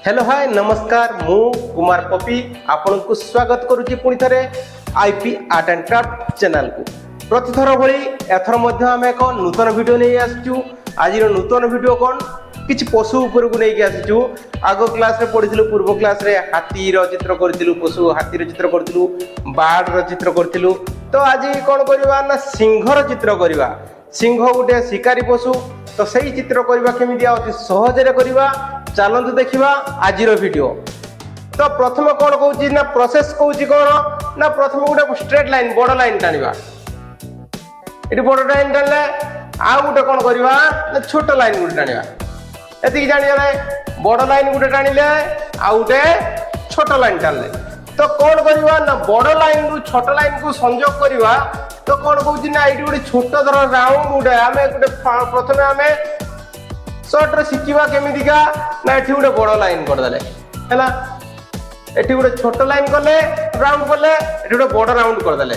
Hello hi नमस्कार मु Kumar puppy आपन को स्वागत करुच्ची पुणी थे IP art and craft channel को प्रतिथर भली एथर मध्य आम एक नूतन वीडियो नहीं आसचु। आज नूतन वीडियो कौन किसी पशु उपर को लेकिन आसीचु। आग क्लास रे पढ़ी पूर्व क्लास रे हाथी चित्र करूँ पशु हाथी चित्र करूँ बार्ड चित्र करूँ। तो आज कौन करवा ना सिंहर चित्र करवा। सिंह गोटे शिकारी पशु तो सही चित्र करवा केमी अति सहजरे करवा। चलतु देखा आज वीडियो। तो प्रथम कौन कहूँ ना प्रोसेस कहूँ कौन ना प्रथम गोटे स्ट्रेट लाइन बड़ लाइन टाणवा। ये बड़ लाइन टाणले आउ गोटे कौन करवा ना छोट लाइन गोटे टाणवा। एति जानिए बड़ लाइन गोटे टाणिले आउ गोटे छोट लाइन टाणले तो कौन करवा ना बड़ लाइन रु छोट लाइन को संयोग करवा। तो कौन कहूँ ना ये गोटे छोट धर राउंड गोटे आम गोटे प्रथम आम सर्ट रे शिखा केमिका ना ये गोटे बड़ लाइन करदे है ये गोटे छोट लाइन कले राउंड कले ये गोटे बड़ राउंड करदे।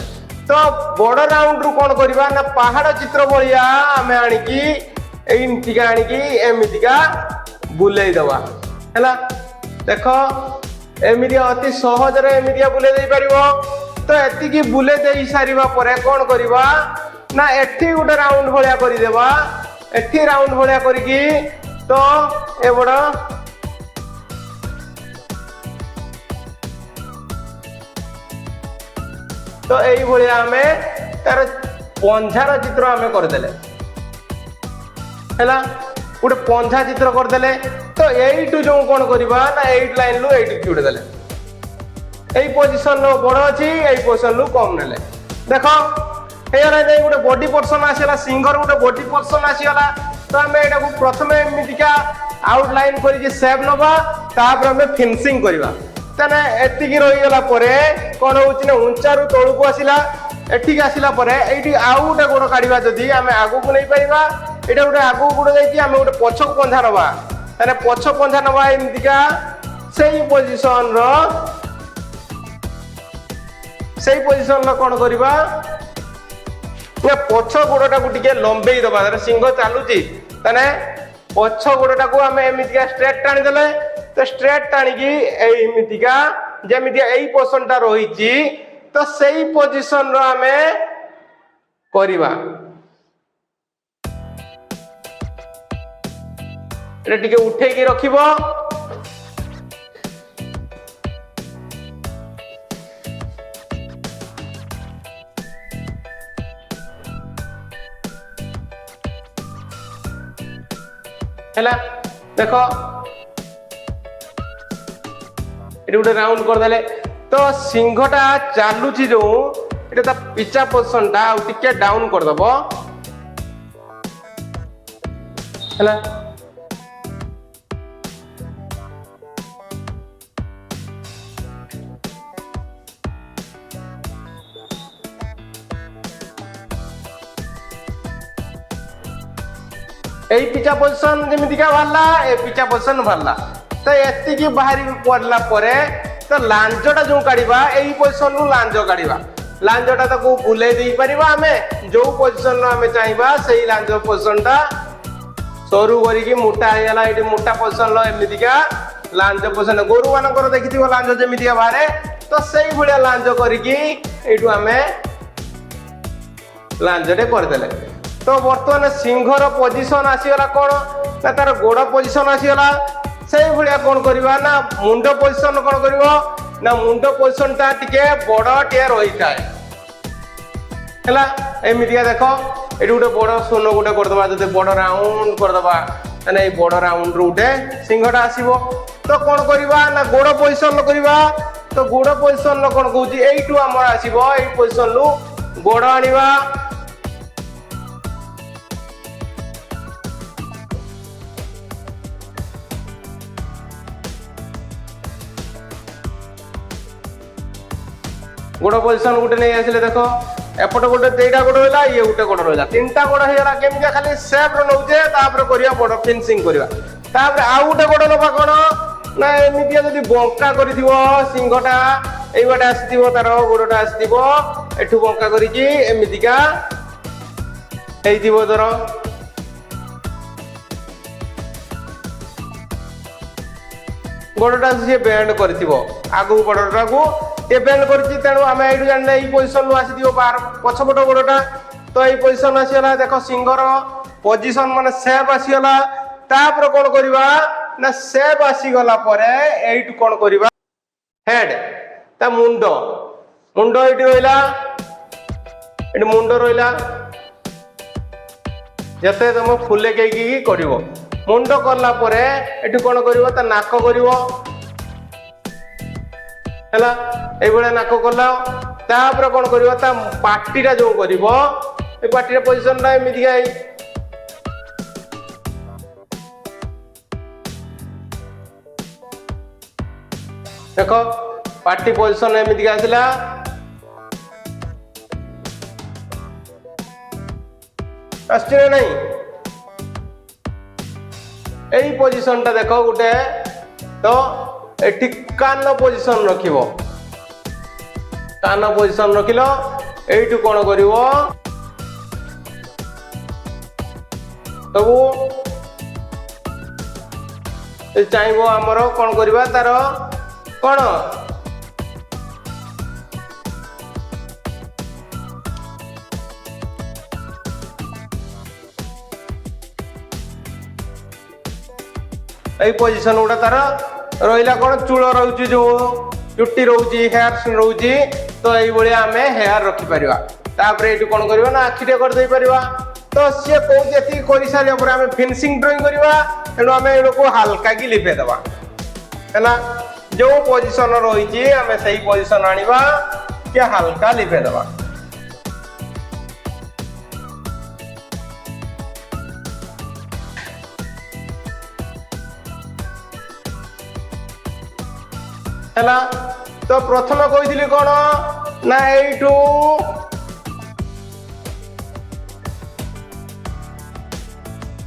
तो बड़ राउंड रु कौन करवा ना पहाड़ चित्र भाया आम आणिकी एमतिका आणिकी एमतिका बुलेई दवा है। देख एमती अति सहजरे एमतिका बुले दे पारिबो। तो एतिकी बुले दे सारिबा परे कौन करवा ना एठी गोटे राउंड भलिया करि देबा। एठी राउंड भलिया करिकी तो ए बड़ तो यही भाया आम तार पंझार चित्र आम करदेले है गोटे पंझा चित्र करदेले। तो यू जो कौन करवा ना 8 लाइन रु 8 जोड़े देले यही पोजिशन बड़ अच्छी यही पोजिशन रु कम नेले। देख ये गोटे बॉडी पोर्सन आसला सिंगर गोटे बॉडी पोर्सन आसीगला। तो आम यहाँ प्रथम एमतिका आउटलाइन कर सेप नवा तापर आम फिनिशिंग करवा। ताने एतिकी रहीगला परे कौन होची ना उंचा रु तळु को आसिला एठिक आसिला परे एठी आउ गोटे गोड़ काढिबा जदी आम आगु को नै पाइबा एटा गोटे आगु गोड़ जाईकी आम गोटे पछक पंझा नवा। ताने पछक पंझा नवा एमतिका सेही पोजीशन रो सेही पोजीशन रो कौन करवा ना पछ गोड़टा को टिके लंबेई दबा। सिंह चलुची ताने पछ गोड़टा को आम एमतिका स्ट्रेट टाणी देले। तो स्ट्रेट टाणिकी एमतिका जेमितिका एई पोजिशनटा रहिची तो सेही पोजिशन रो आम करवा। एटा टिके उठेकी रखिबो। हैला देखो ये गोटे राउंड करदेले। तो सिंहटा चलुची जो ये पिचा पोजिशन टा टिके डाउन करदब है। यही पिचा पोजिशन जमीका बाहर ए पिचा पोजिशन बाहर। तो एतिकी बाहरी पड़ला परे तो लांजटा जो काढ़ा यही पोजिशन रु लांज काढ़ा लांजटा ताको बुले दे पारिबा आमे जो पोजिशन आमे चाहिबा सही लांज पोजिशन टा सरू करिकी मोटा हेला एटी मोटा पोजिशन लो एमितिका लांज पोजिशन गोरु मानकर देखिथिबो लांज जेमितिका बाहरे। तो सही भलिया लांज करिकी एटू आमे लांजटे करदेले। तो बर्तमान सिंहर पोजिशन आसीगला कौन ना तार गोड़ पोजिशन आसीगला से भाया कौन करवा ना मुंड पोजिशन कौन कर ना मुंड पोजिशन टा टिके बड़ टे रही था एमतिका देख ये गोटे बड़ सोन गोटे करदे जब बड़ राउंड करदे ताने ये बड़ राउंड रु गोटे सिंहटा आसीबो। तो कौन करवा ना गोड़ पोजिशन करवा। तो गोड़ पोजिशन कौन कहूँ यू आम आसो यही पोजिशन रु गोड़ आनिबा। गोड़ पोजिशन गोटे नहीं आसिले देख एपट गोटे दुईटा गोड़ रहा ये गोटे गोड़ रहा 3टा गोड़ होगा केमी खाली सेप नौचे करवा बड़ फिनिशिंग करवा। आउ गोटे गोड़ नवा कौन ना एमतिया जब बंका कर सिंहटा ये आसो तार गोड़टा आसो एठू बंका करमिका धर गोड़टा सी बेंड कर आगू गोड़टा को ये बेंड कर तेणु आम ये जाने ये पोजिशन आसी बाहर पछपट गोड़टा तो ये पोजिशन आसीगला देख सिंगर पोजिशन मान सेप आसीगला तापर कौन करवा ना सेप आसीगला एटू कौन करवा हेड ता मुंड मुंड ये रहा ये मुंड रहा जिते तुम फुले कई कर मुंड कला कौन कर नाक कर नाक कला तापर कौन कर पार्टीटा जो कर पार्टी पोजिशन एमतीका देख पार्टी पोजिशन एमतीका आसला आसना नहीं यही पोजिशन टा देख गोटे तो ये कान पोजिशन रख कान पोजिशन रखिल यू कौन कर सब चाहब आमर कौन करवा तार कौन यही पोजिशन गुड़ा तार रहा कौन चूल रोचे जो चुट्टी रोचे हेयर रोचे तो ये आम हेयर रखिपर ये कौन कर आखिटे करदे तो सी कौन कर सारे आम फिनिशिंग ड्रॉइंग करवा तेणु आम ये हल्का की लिपेदवा है जो पोजिशन रही आम से पोजिशन आनिबा कि हल्का लिपेदवा है तो प्रथम कही कौन ना यू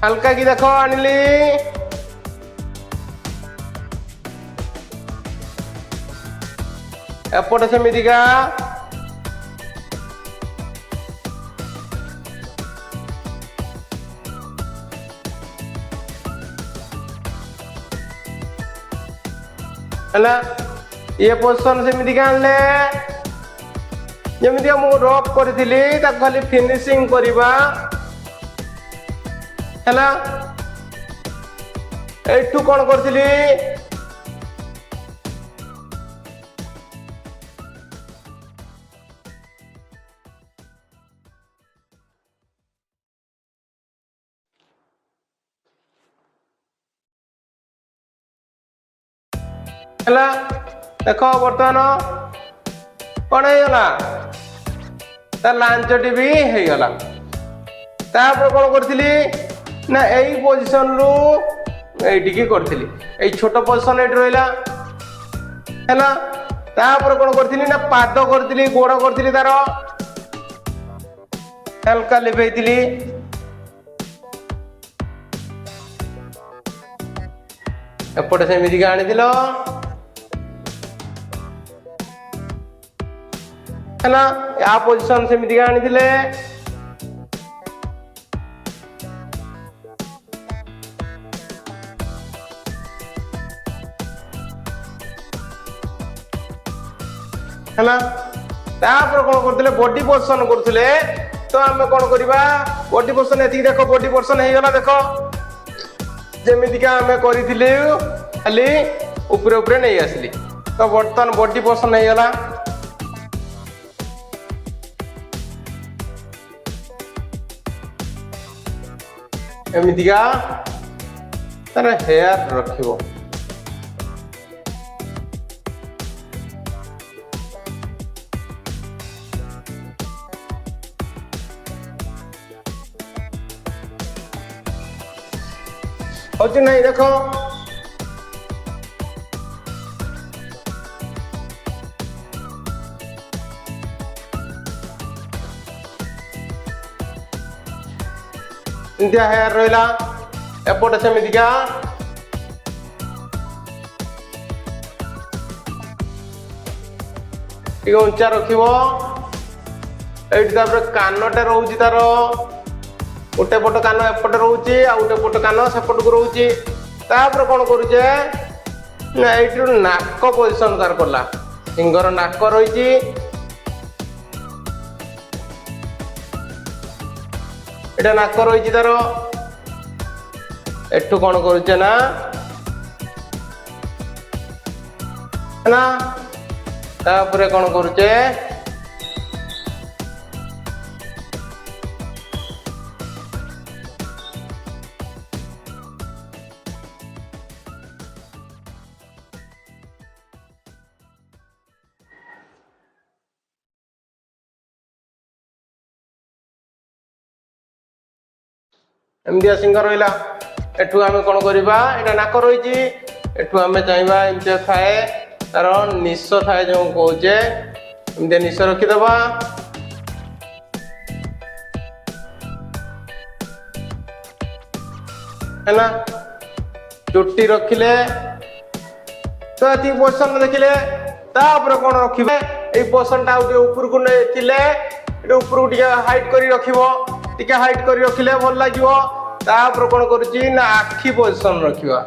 हल्का की देख आनिली एपटे सेमितिका है ये पोजिशन सेमितिका आनले जमीक मु रफ करी खाली फिनिशिंग करवा है एठू कौन करी है देख बर्तमान कौन होगा तार लांचटी भी होगला कौन करी ना यही पोजिशन रु ये करी छोट पोजिशन ये रहा है कौन करी ना पाद करी गोड़ करी तार हल्का लिपेली एपटे सेमितिका आनी है या पोजिशन सेमितिका आनी है कौन करते बॉडी पोजिशन करते तो आम कौन करवा बॉडी पोजिशन ये देख बॉडी पोजिशन होगा देख जमीका आम करी खाली उपरे उपरे नहीं आसली तो बर्तमान बॉडी पोजिशन होगा एमतीका तार हेयर रखिबो होची नहीं देखो इंडिया हेयर रहा एपटे सेमितिका उंचा रखिबो कानटे रोचे तार गोटे पट कान एपटे रोचे आ गोटे पट कान सेपट को रोचे कौन करुचे ना ये नाक पोजिशन तार कला सिंहर नाक रही एटा नाक रही तार एठू कौन करुचे ना तापरे कौन करुचे एमदिया सिंह रहा एठू आम कौन करवा यहाँ नाक रही एठू आम चाहिए एमती थाए तार निश थाए जो कहे एमती निश रखीदबा है चुट्टी रखिले तो ये पोजिशन देखिले तापर कौन रखिबे ये पोजिशन टा ऊपर को ऊपर को हाइट कर रखिबो टिके हाइट कर रखिले भल लगे तापर कौन करुच्ची ना आखि पोजिशन रखिबा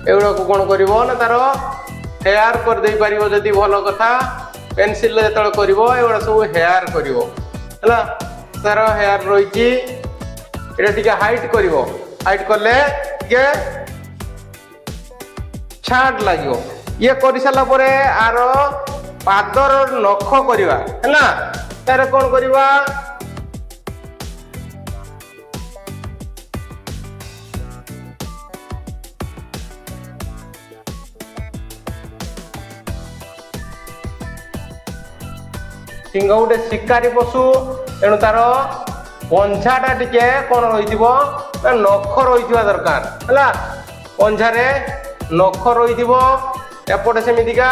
एगुड़ा को कौन कर तार हेयर कर दे पार जदि भल कथा पेनसिल जो कर एगुड़ा सब हेयर कर तार हेयर रही हाइट कर हाइट कले छाट लगे ये कर सारापर आर पादर नख करवा है तार कौन करवा सिंह गोटे शिकारी पशु तेणु तार पंझाटा टिके कौन रही नख रही दरकार है पंझारे नख रही एपटे सेमितिका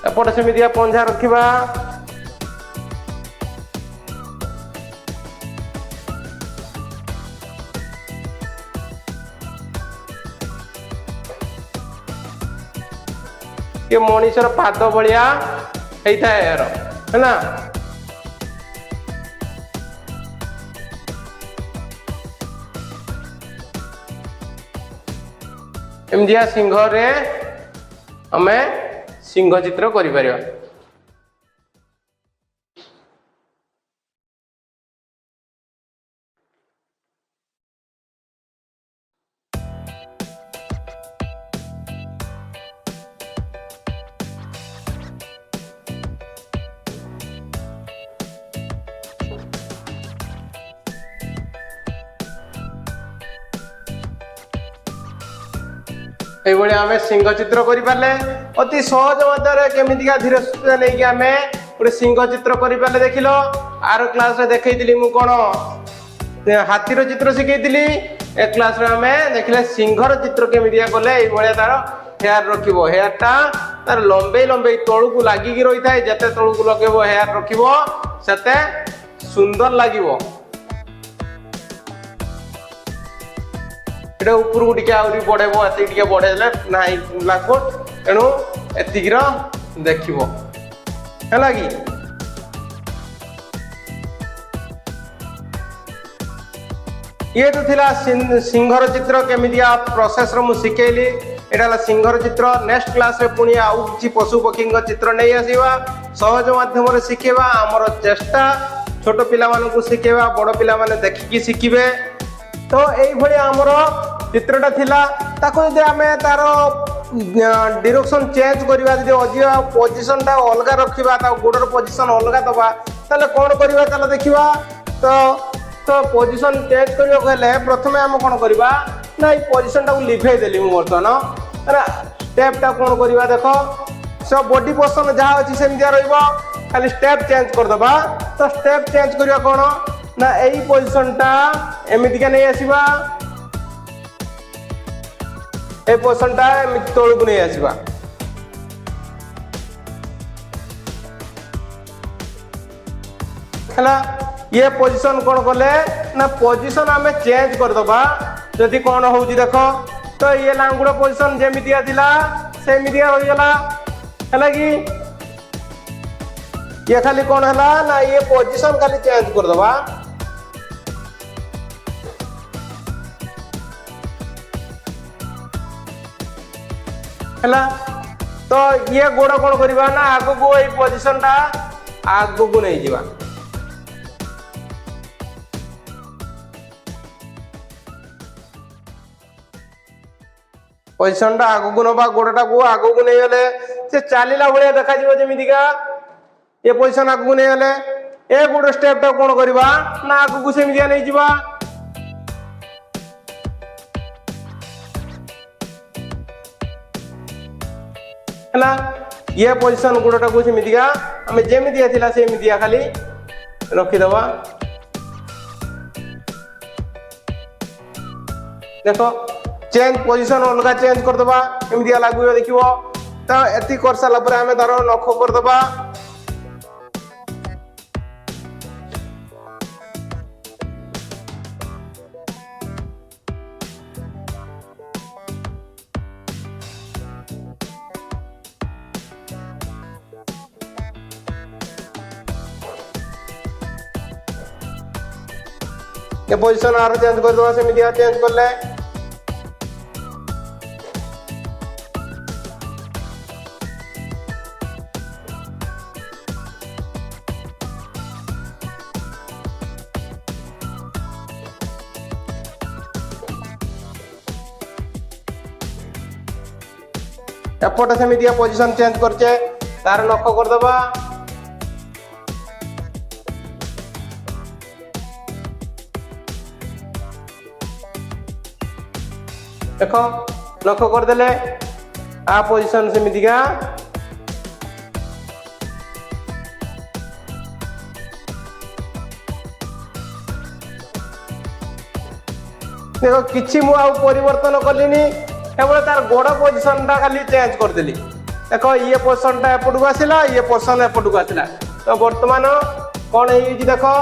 एपटे सेमितिका पंझा रखिबा ये मनीषर पाद भलिया होता है यार है ना एमदिया सिंह रे हमें सिंह चित्र करि परिबा ये आम सिंह चित्र करें अति सहज मध्य केमिका धीरे सुस्थे नहीं आम गोटे सिंह चित्र करें देख लो आर क्लास देखी मु कौन हाथीर चित्र शिखी ए क्लास आम देखले सिंहर चित्र केमिका कले ये तार हेयर रख हेयर टा तार लंबे लंबे तलू को लगिकी रही है जिते तलू को लगे हेयर रखते सुंदर लगे ऊपर को टिके आउरी बढ़ेबो एति टिके बढ़ेले नाही लागबो तेणु एतिकिर देखिबो हैला कि ये तो थिला सिंहर चित्र केमिदिया प्रोसेस रो मु सिखेली एटा सिंहर चित्र नेक्स्ट क्लास रे पुनी आउ किछि पशु पक्षी चित्र नै आसीबा सहज माध्यम रे सिखेबा हमर चेष्टा छोट पिला मानन को सिखेबा बड़ पिला माने देखि सिखिबे तो एई भली हमर चित्रटा थिला ताको जदि आमे तार डायरेक्शन चेंज करबा जदि अजिया पोजीशन टा अलगा रखिबा ता गोडर पोजीशन अलगा दबा ताले कोन करबा ताले देखिबा तो पोजीशन चेंज करियो कहले प्रथमे हम कोन करबा ना ई पोजीशन टा को लिभे देली मु वर्तमान है स्टेप टा कोन करबा देखो सब बॉडी पोजीशन जहा अछि सेमिदिया रहइबो खाली स्टेप चेंज कर दबा तो स्टेप चेंज करिया कोन ना एई पोजीशन टा एमिति का नै आसीबा ए पोजीशन टा एमिति तळु को नै आसीबा हला ये पोजीशन कोन करले ना पोजीशन हमें चेंज कर दबा जदी कोन होउची देखो तो ये लांगुड़ पोजीशन जेमितिया दिला सेमितिया हो गला हला कि ये खाली कौन है ना ये पोजीशन खाली चेंज कर दबा हला तो ये गोड़ कौन करबा ना आगो को ए पोजीशन टा आगो को नहीं जीवा पोजीशन टा आगो को नबा गोड़टा को आगो को नहीं गले से चालीला भलिया देखा जीव जेमितिका ये पोजीशन आगु नहीं गले ए गोड़ स्टेप टा कोन करबा ना आगु को सेमितिया नहीं जीवा हला ये पोजीशन गोड़टा को सेमितिका हमें जेमितिया थिला सेमितिया खाली रखि दबा देखो चेंज पोजीशन अलगा चेंज कर दबा एमितिया लागु देखिबो त एति कर साला पर हमें तारो नखो कर दबा ये पोजीशन आरो चेंज कर दबा सेमितिया चेंज कर ले एपटे सेमितिया पोजीशन चेंज करचे तार नख कर दबा देखो नख कर देले आ पोजीशन सेमितिका देखो किछि मु आ परिवर्तन करलिनी केवल तार गोड़ पोजीशन टा खाली चेंज कर देली देखो ये पोजीशन टा एपटू आसिला ये पोजीशन एपटू आसिला तो वर्तमान कोन हे जी देखो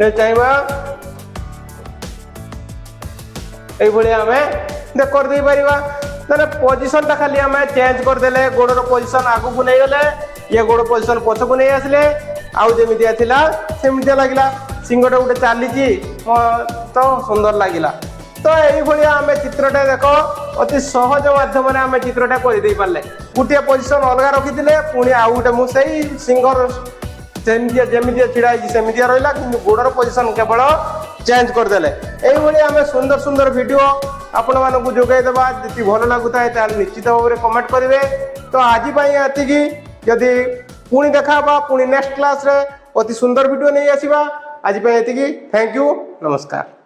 ने चाहबा ए भले हमें देख कर दे परिबा माने पोजीशन टा खाली हमें चेंज कर देले गोड़ रो पोजीशन आगु को नहीं गले ये गोड़ पोजीशन पछ को नहीं आसले आउ जेमिति आथिला सेमिति लागिला सिंगटा उठे चली तो सुंदर लगिला तो ये आम चित्रटा देख अति सहज माध्यम आम चित्रटा कर पारे गोटे पोजिशन अलग रखी पुणी आउ गोटे मुझे सिंगर जमी छिड़ा सेमती रहा कि गोड़र पोजिशन केवल चेंज करदे ये आम सुंदर सुंदर वीडियो आपण मानक जोगेदेवा जी भल लगुता है निश्चित भाव में कमेंट करेंगे। तो आज ये जदि पुणी देखा पुणी नेक्स्ट क्लास रे अति सुंदर वीडियो नहीं आसवा आज ये थैंक यू नमस्कार।